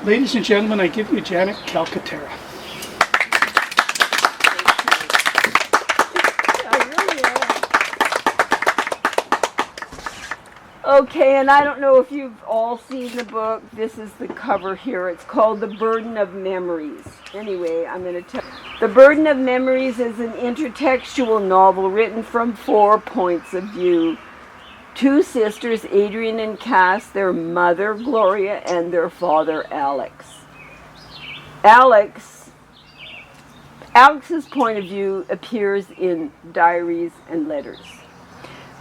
Ladies and gentlemen, I give you Janet Calcaterra. Okay, and I don't know if you've all seen the book. This is the cover here. It's called The Burden of Memories. Anyway, I'm going to tell you. The Burden of Memories is an intertextual novel written from 4 points of view. 2 sisters, Adrian and Cass, their mother, Gloria, and their father, Alex. Alex's point of view appears in diaries and letters.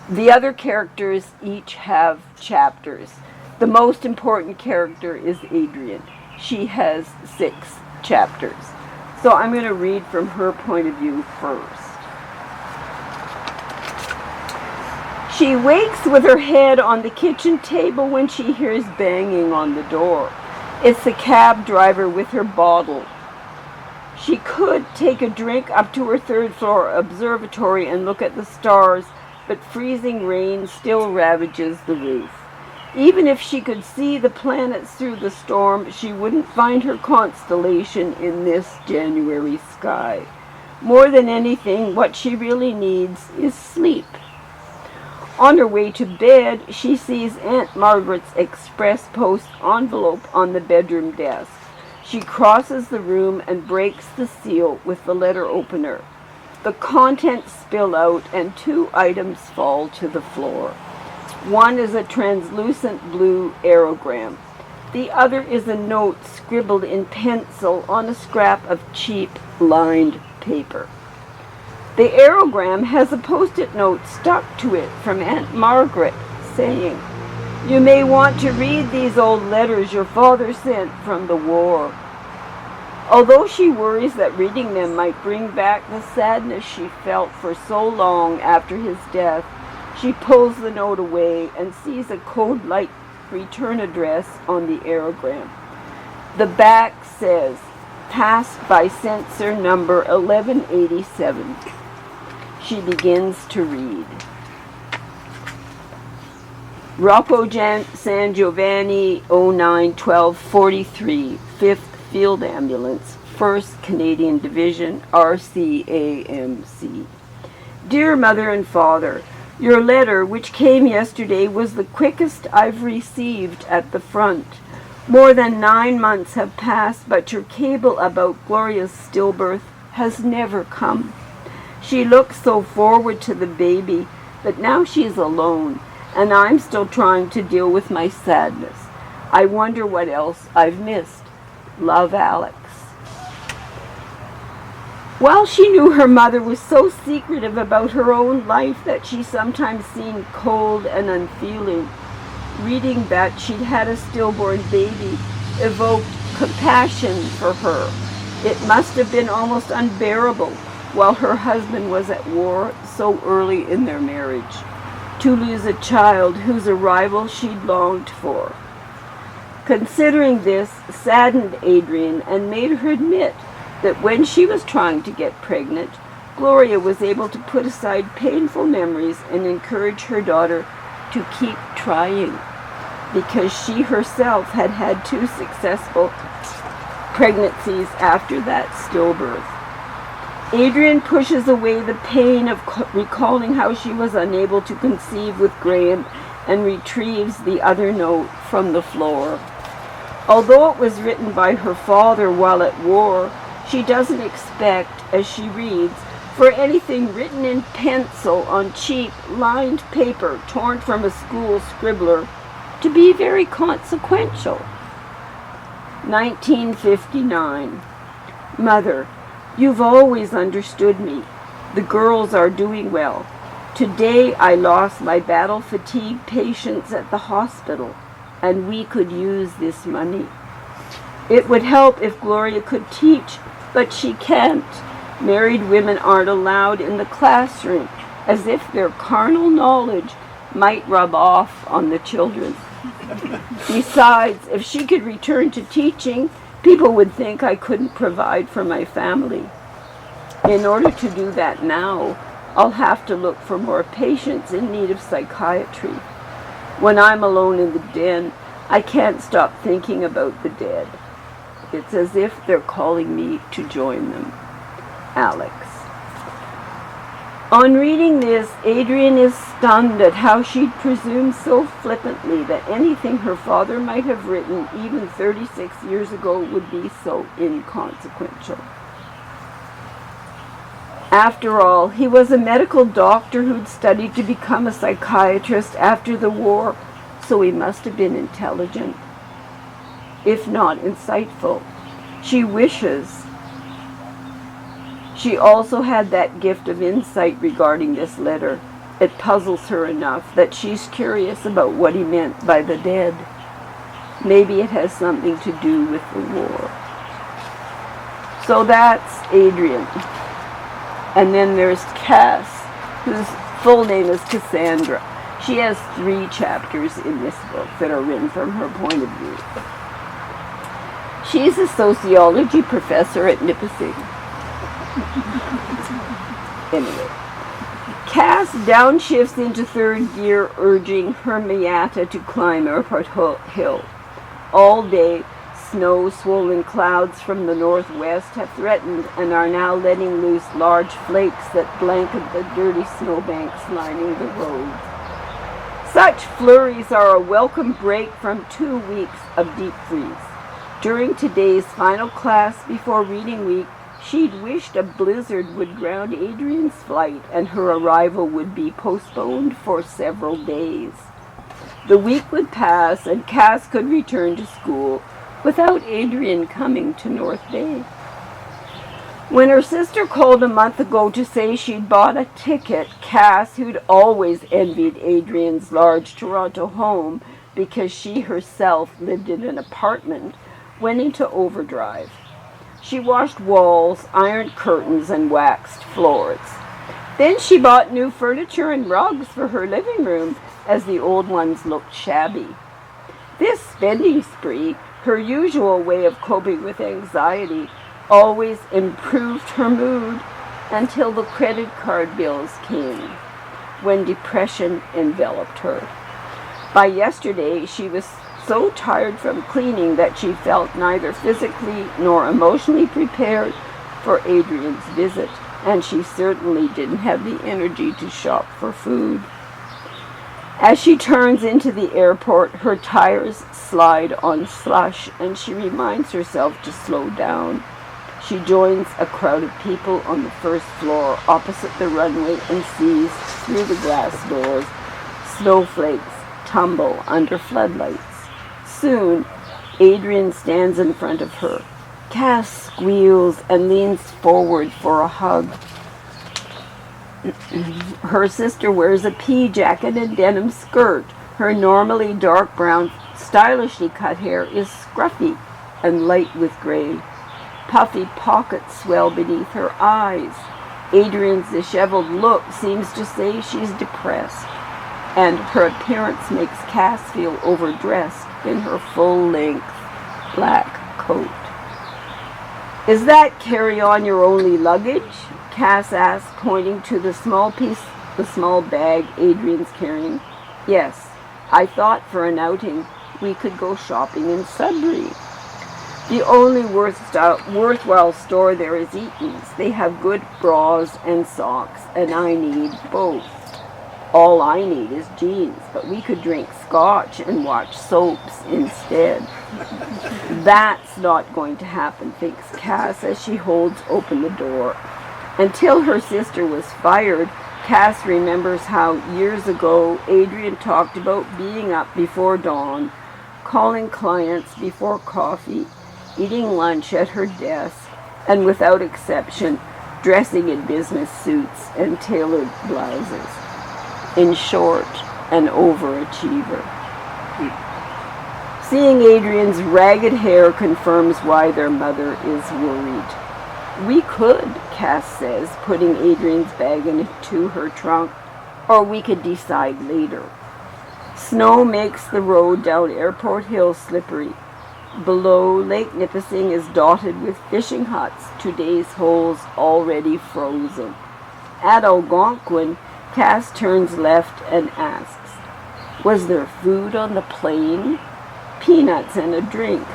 The other characters each have chapters. The most important character is Adrian. She has 6 chapters. So I'm going to read from her point of view first. She wakes with her head on the kitchen table when she hears banging on the door. It's the cab driver with her bottle. She could take a drink up to her 3rd floor observatory and look at the stars, but freezing rain still ravages the roof. Even if she could see the planets through the storm, she wouldn't find her constellation in this January sky. More than anything, what she really needs is sleep. On her way to bed, she sees Aunt Margaret's express post envelope on the bedroom desk. She crosses the room and breaks the seal with the letter opener. The contents spill out and 2 items fall to the floor. One is a translucent blue aerogram. The other is a note scribbled in pencil on a scrap of cheap lined paper. The aerogram has a post-it note stuck to it from Aunt Margaret saying, "You may want to read these old letters your father sent from the war." Although she worries that reading them might bring back the sadness she felt for so long after his death, she pulls the note away and sees a code-like return address on the aerogram. The back says, "Passed by sensor number 1187. She begins to read. Rocco San Giovanni, 09-12-43, 5th Field Ambulance, 1st Canadian Division, RCAMC. Dear Mother and Father, your letter, which came yesterday, was the quickest I've received at the front. More than 9 months have passed, but your cable about Gloria's stillbirth has never come. She looks so forward to the baby, but now she's alone, and I'm still trying to deal with my sadness. I wonder what else I've missed. Love, Alex." While she knew her mother was so secretive about her own life that she sometimes seemed cold and unfeeling, reading that she'd had a stillborn baby evoked compassion for her. It must have been almost unbearable while her husband was at war so early in their marriage, to lose a child whose arrival she'd longed for. Considering this saddened Adrian and made her admit that when she was trying to get pregnant, Gloria was able to put aside painful memories and encourage her daughter to keep trying, because she herself had had 2 successful pregnancies after that stillbirth. Adrian pushes away the pain of recalling how she was unable to conceive with Graham and retrieves the other note from the floor. Although it was written by her father while at war, she doesn't expect, as she reads, for anything written in pencil on cheap, lined paper torn from a school scribbler to be very consequential. 1959. Mother, you've always understood me. The girls are doing well. Today I lost my battle-fatigued patients at the hospital, and we could use this money. It would help if Gloria could teach, but she can't. Married women aren't allowed in the classroom, as if their carnal knowledge might rub off on the children. Besides, if she could return to teaching, people would think I couldn't provide for my family. In order to do that now, I'll have to look for more patients in need of psychiatry. When I'm alone in the den, I can't stop thinking about the dead. It's as if they're calling me to join them. Alex. On reading this, Adrian is stunned at how she'd presumed so flippantly that anything her father might have written even 36 years ago would be so inconsequential. After all, he was a medical doctor who'd studied to become a psychiatrist after the war, so he must have been intelligent, if not insightful. She wishes she also had that gift of insight regarding this letter. It puzzles her enough that she's curious about what he meant by the dead. Maybe it has something to do with the war. So that's Adrian. And then there's Cass, whose full name is Cassandra. She has 3 chapters in this book that are written from her point of view. She's a sociology professor at Nipissing. Anyway, Cass downshifts into 3rd gear, urging her Miata to climb Airport Hill. All day, snow-swollen clouds from the northwest have threatened and are now letting loose large flakes that blanket the dirty snowbanks lining the road. Such flurries are a welcome break from 2 weeks of deep freeze. During today's final class before reading week, she'd wished a blizzard would ground Adrian's flight and her arrival would be postponed for several days. The week would pass and Cass could return to school without Adrian coming to North Bay. When her sister called a month ago to say she'd bought a ticket, Cass, who'd always envied Adrian's large Toronto home because she herself lived in an apartment, went into overdrive. She washed walls, ironed curtains, and waxed floors. Then she bought new furniture and rugs for her living room, as the old ones looked shabby. This spending spree, her usual way of coping with anxiety, always improved her mood until the credit card bills came, when depression enveloped her. By yesterday, she was so tired from cleaning that she felt neither physically nor emotionally prepared for Adrian's visit, and she certainly didn't have the energy to shop for food. As she turns into the airport, her tires slide on slush, and she reminds herself to slow down. She joins a crowd of people on the 1st floor opposite the runway and sees, through the glass doors, snowflakes tumble under floodlights. Soon, Adrian stands in front of her. Cass squeals and leans forward for a hug. Her sister wears a pea jacket and denim skirt. Her normally dark brown, stylishly cut hair is scruffy and light with gray. Puffy pockets swell beneath her eyes. Adrian's disheveled look seems to say she's depressed, and her appearance makes Cass feel overdressed in her full-length black coat. "Is that carry-on your only luggage?" Cass asked, pointing to the small bag Adrian's carrying. "Yes, I thought for an outing we could go shopping in Sudbury. The only worthwhile store there is Eaton's. They have good bras and socks, and I need both. All I need is jeans, but we could drink scotch and watch soaps instead." That's not going to happen, thinks Cass as she holds open the door. Until her sister was fired, Cass remembers how years ago Adrian talked about being up before dawn, calling clients before coffee, eating lunch at her desk, and without exception, dressing in business suits and tailored blouses. In short, an overachiever. Seeing Adrian's ragged hair confirms why their mother is worried. "We could," Cass says, putting Adrian's bag into her trunk, "or we could decide later." Snow makes the road down Airport Hill slippery. Below, Lake Nipissing is dotted with fishing huts, today's holes already frozen. At Algonquin, Cass turns left and asks, "Was there food on the plane?" "Peanuts and a drink."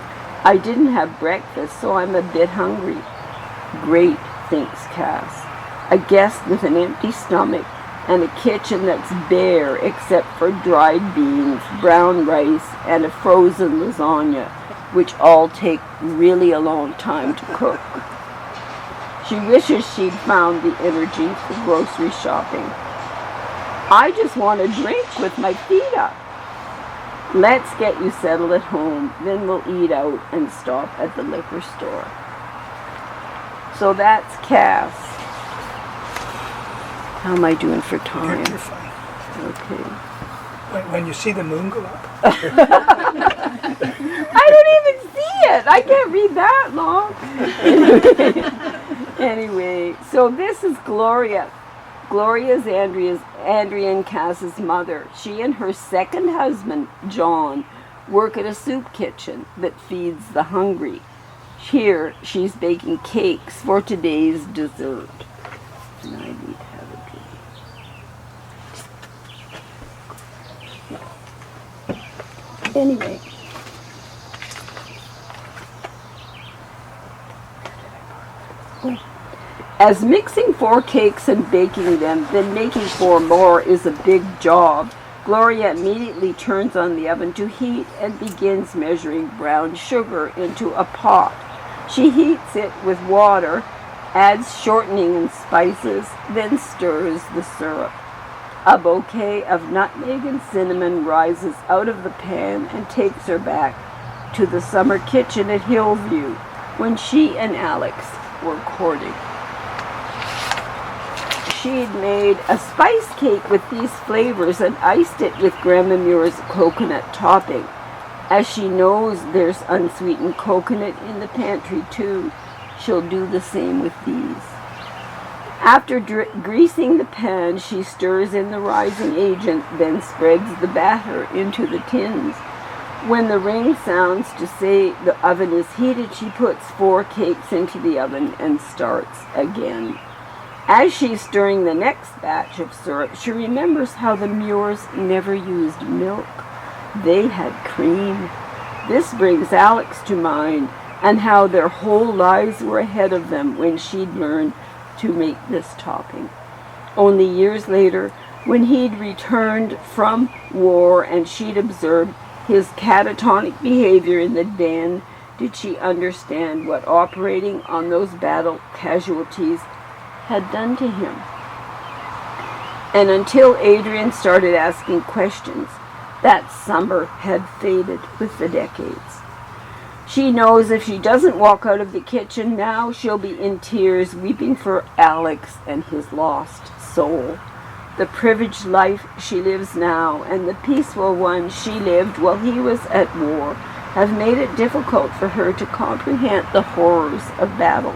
I didn't have breakfast, so I'm a bit hungry. Great, thinks Cass. A guest with an empty stomach and a kitchen that's bare except for dried beans, brown rice, and a frozen lasagna, which all take really a long time to cook. She wishes she'd found the energy for grocery shopping. I just want a drink with my feet up. Let's get you settled at home, then we'll eat out and stop at the liquor store. So that's Cass. How am I doing for time? You're fine. Okay. When you see the moon go up. I don't even see it. I can't read that long. Anyway, so this is Gloria. Gloria is Andrea and Cass's mother. She and her second husband, John, work at a soup kitchen that feeds the hungry. Here, she's baking cakes for today's dessert. And I need to have a drink. Anyway. As mixing 4 cakes and baking them, then making 4 more is a big job, Gloria immediately turns on the oven to heat and begins measuring brown sugar into a pot. She heats it with water, adds shortening and spices, then stirs the syrup. A bouquet of nutmeg and cinnamon rises out of the pan and takes her back to the summer kitchen at Hillview when she and Alex were courting. She'd made a spice cake with these flavors and iced it with Grandma Muir's coconut topping. As she knows there's unsweetened coconut in the pantry too, she'll do the same with these. After greasing the pan, she stirs in the rising agent, then spreads the batter into the tins. When the ring sounds to say the oven is heated, she puts 4 cakes into the oven and starts again. As she's stirring the next batch of syrup, she remembers how the Muirs never used milk. They had cream. This brings Alex to mind, and how their whole lives were ahead of them when she'd learned to make this topping. Only years later, when he'd returned from war and she'd observed his catatonic behavior in the den, did she understand what operating on those battle casualties had done to him. And until Adrian started asking questions, that summer had faded with the decades. She knows if she doesn't walk out of the kitchen now, she'll be in tears, weeping for Alex and his lost soul. The privileged life she lives now and the peaceful one she lived while he was at war have made it difficult for her to comprehend the horrors of battle.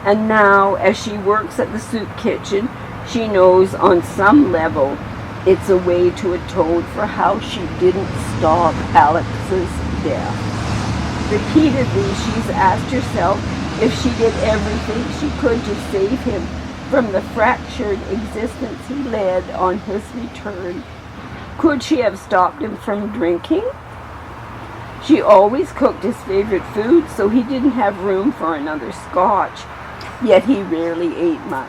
And now, as she works at the soup kitchen, she knows on some level it's a way to atone for how she didn't stop Alex's death. Repeatedly, she's asked herself if she did everything she could to save him from the fractured existence he led on his return. Could she have stopped him from drinking? She always cooked his favorite food, so he didn't have room for another scotch, yet he rarely ate much.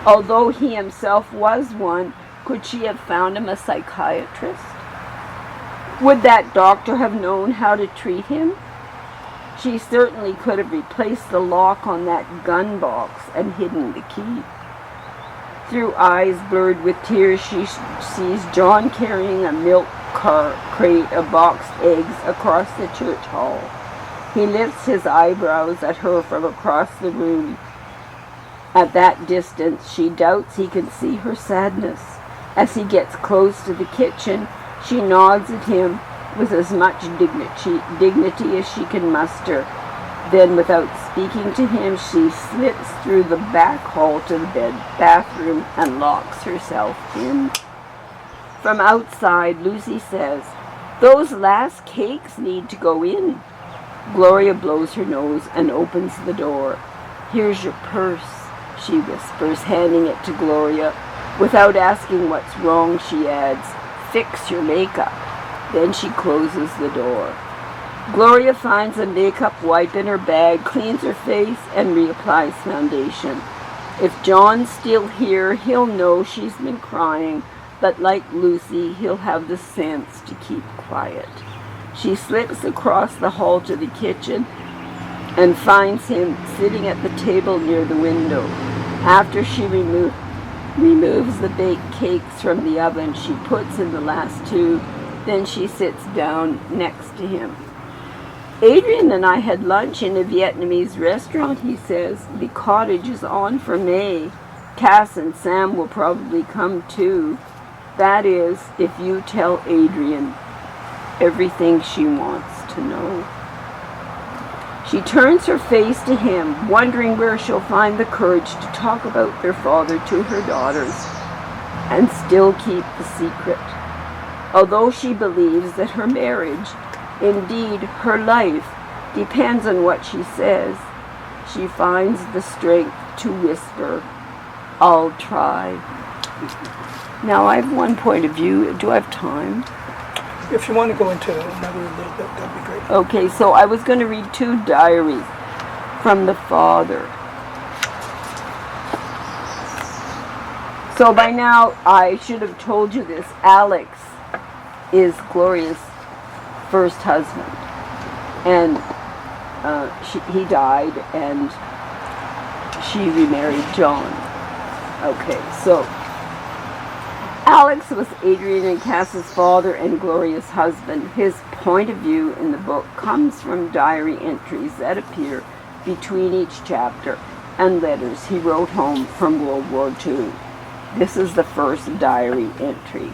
Although he himself was one, could she have found him a psychiatrist? Would that doctor have known how to treat him? She certainly could have replaced the lock on that gun box and hidden the key. Through eyes blurred with tears, she sees John carrying a milk crate of boxed eggs across the church hall. He lifts his eyebrows at her from across the room. At that distance, she doubts he can see her sadness. As he gets close to the kitchen, she nods at him with as much dignity as she can muster. Then, without speaking to him, she slips through the back hall to the bathroom and locks herself in. From outside, Lucy says, "Those last cakes need to go in." Gloria blows her nose and opens the door. "Here's your purse," she whispers, handing it to Gloria. Without asking what's wrong, she adds, "Fix your makeup." Then she closes the door. Gloria finds a makeup wipe in her bag, cleans her face, and reapplies foundation. If John's still here, he'll know she's been crying, but like Lucy, he'll have the sense to keep quiet. She slips across the hall to the kitchen and finds him sitting at the table near the window. After she removes the baked cakes from the oven, she puts in the last two. Then she sits down next to him. Adrian and I had lunch in a Vietnamese restaurant, he says. The cottage is on for May. Cass and Sam will probably come too. That is, if you tell Adrian everything she wants to know. She turns her face to him, wondering where she'll find the courage to talk about their father to her daughters and still keep the secret. Although she believes that her marriage, indeed her life, depends on what she says, she finds the strength to whisper, "I'll try." Now I have one point of view. Do I have time? If you want to go into another little bit, that'd be great. Okay, so I was going to read two diaries from the father. So by now, I should have told you this. Alex is Gloria's first husband. And he died, and she remarried John. Okay, so Alex was Adrian and Cass's father and Gloria's husband. His point of view in the book comes from diary entries that appear between each chapter and letters he wrote home from World War II. This is the first diary entry.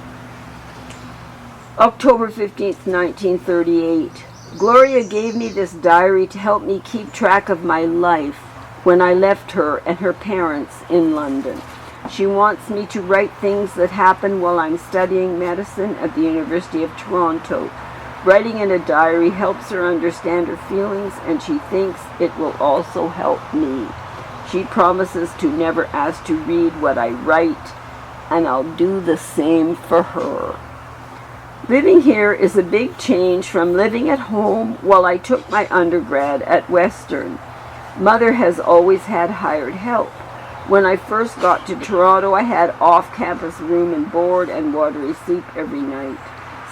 October 15th, 1938. Gloria gave me this diary to help me keep track of my life when I left her and her parents in London. She wants me to write things that happen while I'm studying medicine at the University of Toronto. Writing in a diary helps her understand her feelings, and she thinks it will also help me. She promises to never ask to read what I write, and I'll do the same for her. Living here is a big change from living at home while I took my undergrad at Western. Mother has always had hired help. When I first got to Toronto, I had off-campus room and board and watery soup every night.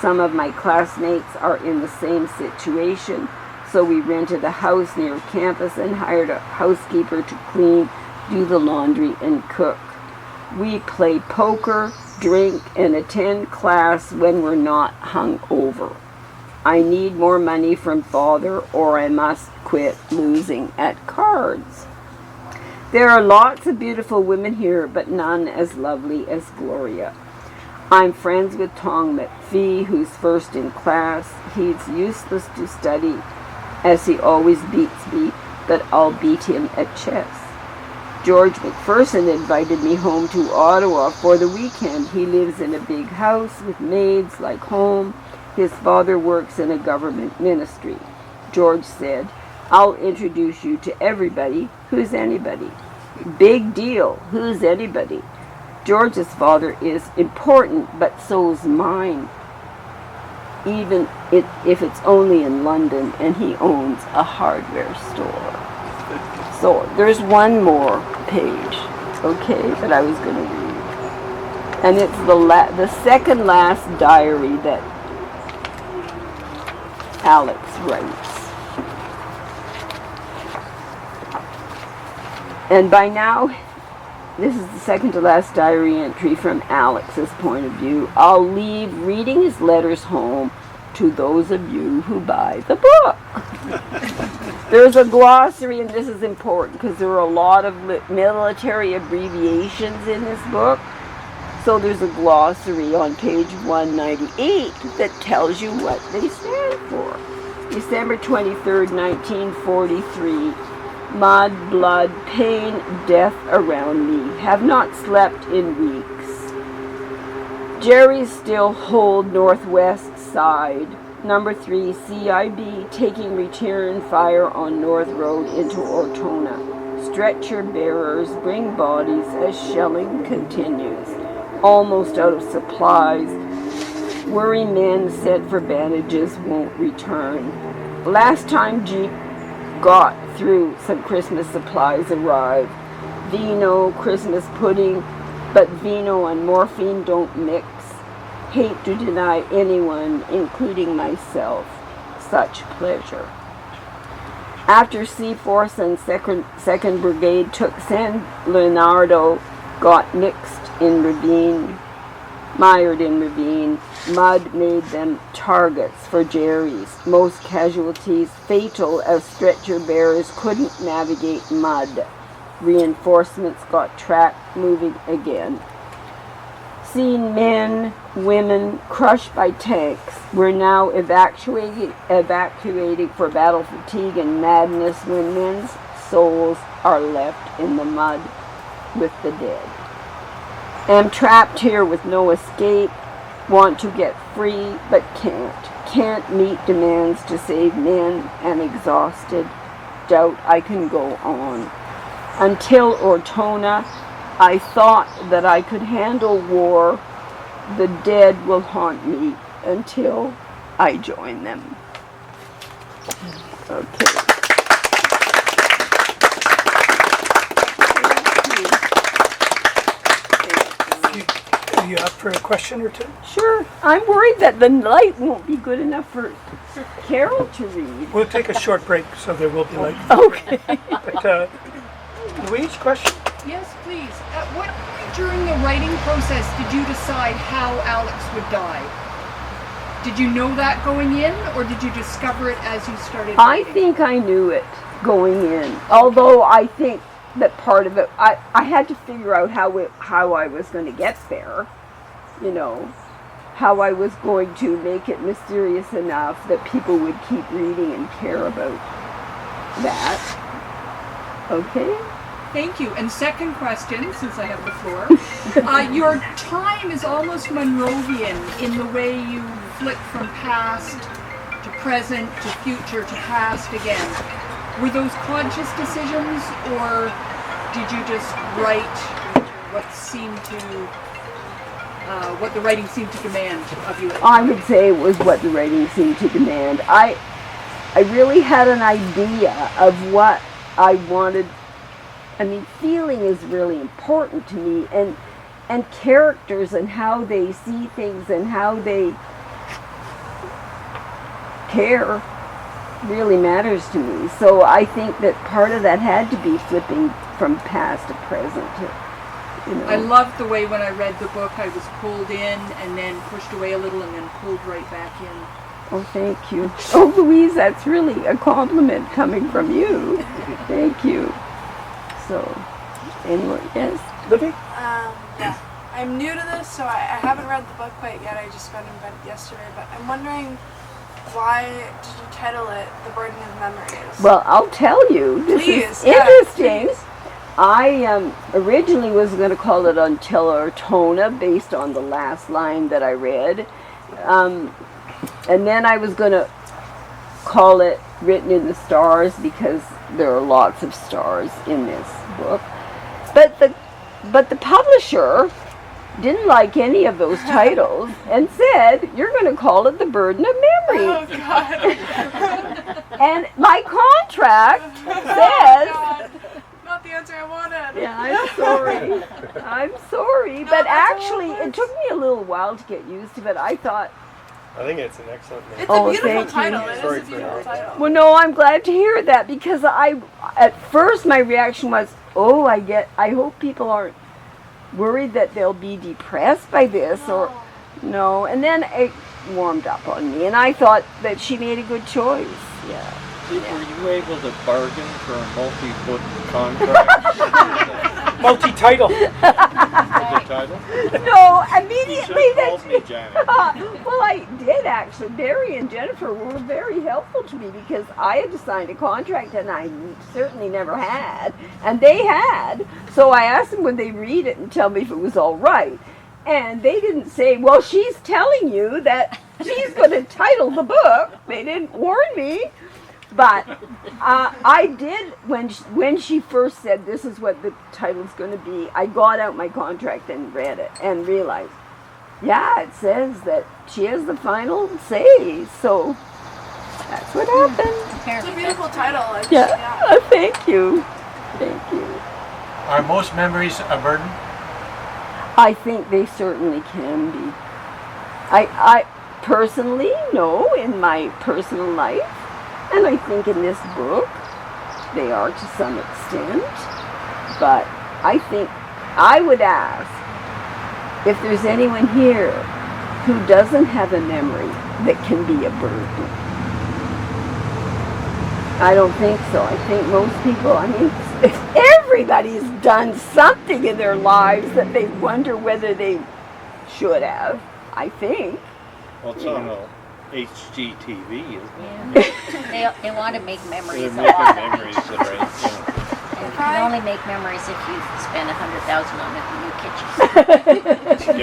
Some of my classmates are in the same situation, so we rented a house near campus and hired a housekeeper to clean, do the laundry, and cook. We play poker, drink, and attend class when we're not hungover. I need more money from Father, or I must quit losing at cards. There are lots of beautiful women here, but none as lovely as Gloria. I'm friends with Tong McPhee, who's first in class. He's useless to study, as he always beats me, but I'll beat him at chess. George McPherson invited me home to Ottawa for the weekend. He lives in a big house with maids like home. His father works in a government ministry. George said, "I'll introduce you to everybody. Who's anybody?" Big deal. Who's anybody? George's father is important, but so's mine. Even if it's only in London, and he owns a hardware store. So there's one more page, okay, that I was going to read. And it's the second last diary that Alex writes. And by now, this is the second to last diary entry from Alex's point of view. I'll leave reading his letters home to those of you who buy the book. There's a glossary, and this is important because there are a lot of military abbreviations in this book. So there's a glossary on page 198 that tells you what they stand for. December 23rd, 1943. Mud, blood, pain, death around me. Have not slept in weeks. Jerry's still hold northwest side. Number 3, CIB taking return fire on North Road into Ortona. Stretcher bearers bring bodies as shelling continues. Almost out of supplies. Worry men sent for bandages won't return. Last time Jeep got through, some Christmas supplies arrived. Vino, Christmas pudding, but vino and morphine don't mix. Hate to deny anyone, including myself, such pleasure. After C-Force and 2nd Brigade took San Leonardo, got mixed in ravine, mired in ravine, mud made them targets for Jerry's. Most casualties fatal as stretcher bearers couldn't navigate mud. Reinforcements got tracked moving again. Seen men, women crushed by tanks. We're now evacuating for battle fatigue and madness when men's souls are left in the mud with the dead. Am trapped here with no escape. Want to get free, but can't. Can't meet demands to save men. Am exhausted. Doubt I can go on. Until Ortona, I thought that I could handle war. The dead will haunt me until I join them. Okay. Are you up for a question or two? Sure. I'm worried that the light won't be good enough for Carol to read. We'll take a short break, so there will be light. Okay. But, Louise, question? Yes, please. At what point during the writing process did you decide how Alex would die? Did you know that going in, or did you discover it as you started I writing? think I knew it going in. Although I think that part of it, I had to figure out how I was going to get there. You know, how I was going to make it mysterious enough that people would keep reading and care about that. Okay? Thank you. And second question, since I have the floor. Your time is almost Monrovian in the way you flick from past to present to future to past again. Were those conscious decisions, or did you just write what the writing seemed to demand of you? I would say it was what the writing seemed to demand. I really had an idea of what I wanted. I mean, feeling is really important to me, and characters and how they see things and how they care really matters to me. So I think that part of that had to be flipping from past to present. You know. I loved the way when I read the book I was pulled in and then pushed away a little and then pulled right back in. Oh, thank you. Oh, Louise, that's really a compliment coming from you. Thank you. So, anyway, yes? Livy? Yeah. I'm new to this, so I haven't read the book quite yet. I just got in bed yesterday, but I'm wondering, why did you title it The Burden of Memories? Well, I'll tell you. This is interesting. Please. I originally was going to call it Until Ortona, based on the last line that I read. And then I was going to call it Written in the Stars, because there are lots of stars in this book. But the publisher didn't like any of those titles and said, you're going to call it The Burden of Memory. Oh, God. And my contract says... God. Not the answer I wanted. Yeah, I'm sorry. I'm sorry. No, but that's actually, all it it took me a little while to get used to it. I thought, I think it's an excellent name. It's Oh, a beautiful thank you. title. It Sorry is a for beautiful interrupting. title. well, no, I'm glad to hear that, because at first my reaction was, I hope people aren't worried that they'll be depressed by this, or no. And then it warmed up on me, and I thought that she made a good choice. Yeah. Were you able to bargain for a multi-book contract? Multi-title. Multi-title? No, You immediately should have that. called me, Janet. Well, I did actually. Barry and Jennifer were very helpful to me, because I had to sign a contract and I certainly never had, and they had. So I asked them would they read it and tell me if it was all right. And they didn't say, well, she's telling you that she's going to title the book. They didn't warn me. But I did, when she first said this is what the title's going to be, I got out my contract and read it and realized, yeah, it says that she has the final say. So That's what happened. It's a Apparently. beautiful title. Yeah. Thank you. Thank you. Are most memories a burden? I think they certainly can be. I personally know in my personal life, and I think in this book, they are to some extent. But I think I would ask if there's anyone here who doesn't have a memory that can be a burden. I don't think so. I think most people, I mean, everybody's done something in their lives that they wonder whether they should have, I think. Well, it's on a HGTV, isn't it? Yeah. They want to make They're memories. making memories that are, And you can only make memories if you spend $100,000 on a new kitchen.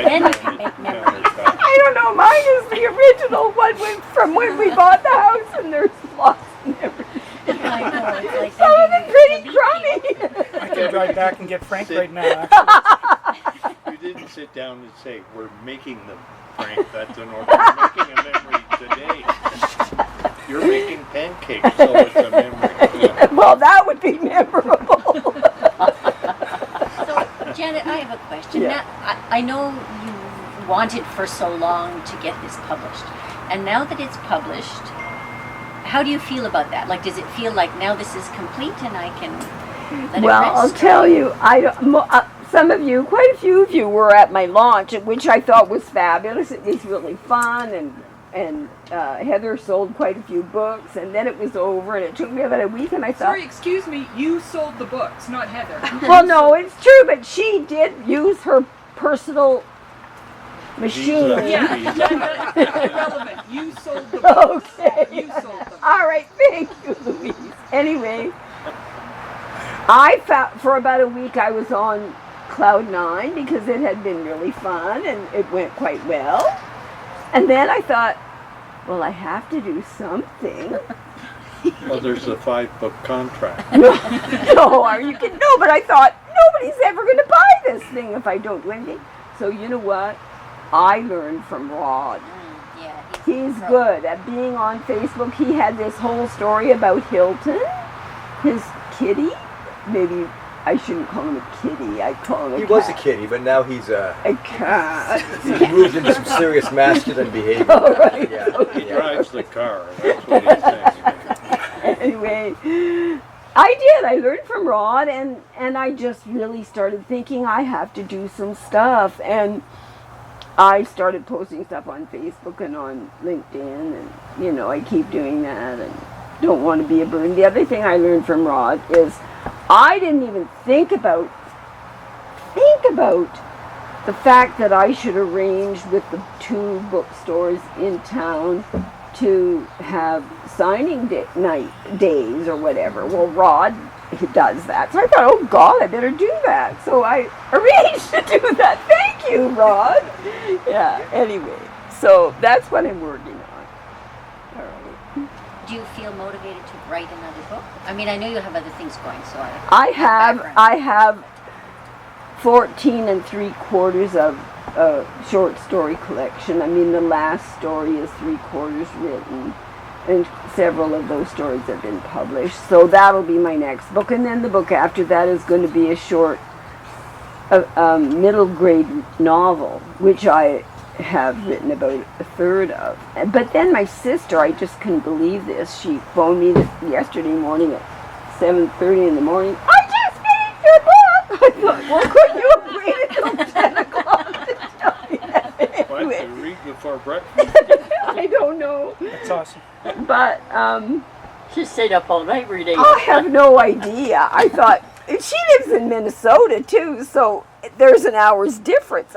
Then you can make memories. I don't know, mine is the original one from when we bought the house, and there's lots of memories. I know, it's like Some of them pretty crummy. I can drive back and get Frank right now, actually. You didn't sit down and say, we're making them, Frank. That's an order. We're making a memory today. You're making pancakes, so it's a memory. Yeah. Well, that would be memorable. So, Janet, I have a question. Yeah. Now, I know you wanted for so long to get this published, and now that it's published, how do you feel about that? Like, does it feel like now this is complete and I can let Well, it I'll rest? tell you, some of you, quite a few of you were at my launch, which I thought was fabulous. It was really fun, and Heather sold quite a few books, and then it was over, and it took me about a week, and I thought, Sorry, excuse me, you sold the books, not Heather. well, no, it's true, but she did use her personal machine. Yeah, irrelevant. You sold the books. Okay. You sold them. All right, thank you, Louise. Anyway, I found for about a week I was on cloud 9 because it had been really fun and it went quite well. And then I thought, well, I have to do something. Well, there's a 5-book contract. No, are you kidding? No, but I thought nobody's ever going to buy this thing if I don't do anything. So you know what? I learned from Rod. Yeah, He's good at being on Facebook. He had this whole story about Hilton, his kitty. Maybe I shouldn't call him a kitty. I call him a cat. He was a kitty, but now he's A cat. he's moved into some serious masculine behavior. All right. Yeah, He yeah. drives the car. That's what he's saying. Anyway, I did. I learned from Rod, and I just really started thinking I have to do some stuff. And I started posting stuff on Facebook and on LinkedIn, and, you know, I keep doing that and don't want to be a burden. The other thing I learned from Rod is I didn't even think about the fact that I should arrange with the 2 bookstores in town to have signing days or whatever. Well, Rod, he does that. So I thought, oh God, I better do that. So I arranged to do that. Thank you, Rod. Yeah, anyway, so that's what I'm working on. All right. Do you feel motivated to write another book? I mean, I know you have other things going, so I have 14 3/4 of a short story collection. I mean, the last story is 3/4 written, and several of those stories have been published. So that'll be my next book, and then the book after that is going to be a short, middle grade novel, which I have written about 1/3 of. But then my sister, I just couldn't believe this. She phoned me yesterday morning at 7:30 in the morning. I just finished your book. I thought, well, could you have waited till 10 o'clock to tell me that? Why Anyway, don't you read before breakfast? I don't know. That's awesome. But She stayed up all night reading. I have no idea. I thought, she lives in Minnesota too, so there's an hour's difference.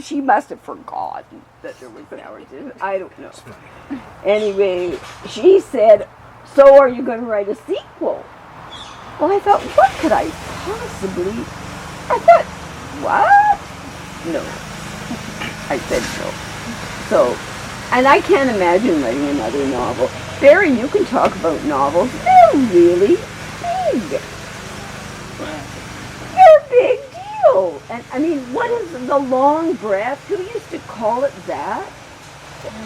She must have forgotten that there was an hour's difference. I don't know. Anyway, she said, so are you going to write a sequel? Well, I thought, what could I possibly... I thought, what? No. I said no. So, and I can't imagine writing another novel. Barry, you can talk about novels. They're really big. They're a big deal. And I mean, what is the long breath? Who used to call it that?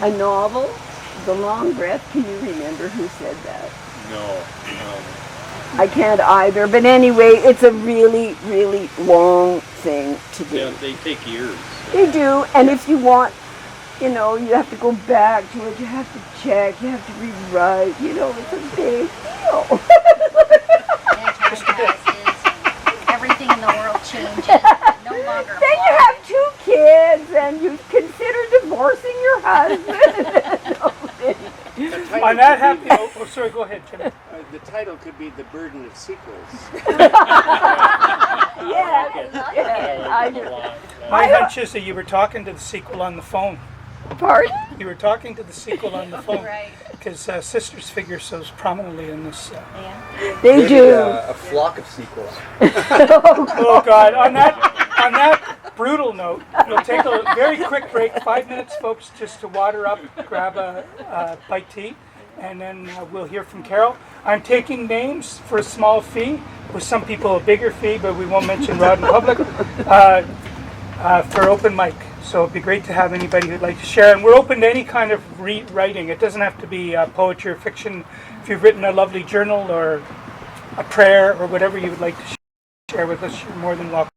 A novel? The long breath, can you remember who said that? No. I can't either, but anyway, it's a really, really long thing to do. Yeah, they take years. They do, and if you want, you know, you have to go back to it, you have to check, you have to rewrite, you know, it's a big deal. And time passes, and everything in the world changes. No longer Then you have 2 kids, and you consider divorcing your husband. On that happy note, oh, sorry, go ahead, Jimmy. The title could be The Burden of Sequels. Yes, I do. My hunch is that you were talking to the sequel on the phone. Pardon? You were talking to the sequel on the phone. Right. Because sisters figure so prominently in this. Yeah. They Maybe do. a flock of sequels. Oh God! On that brutal note, we'll take a very quick break, 5 minutes, folks, just to water up, grab a bite to eat, and then we'll hear from Carol. I'm taking names for a small fee. With some people, a bigger fee, but we won't mention Rod in public. For open mic. So it'd be great to have anybody who'd like to share. And we're open to any kind of writing. It doesn't have to be poetry or fiction. If you've written a lovely journal or a prayer or whatever you would like to share with us, you're more than welcome.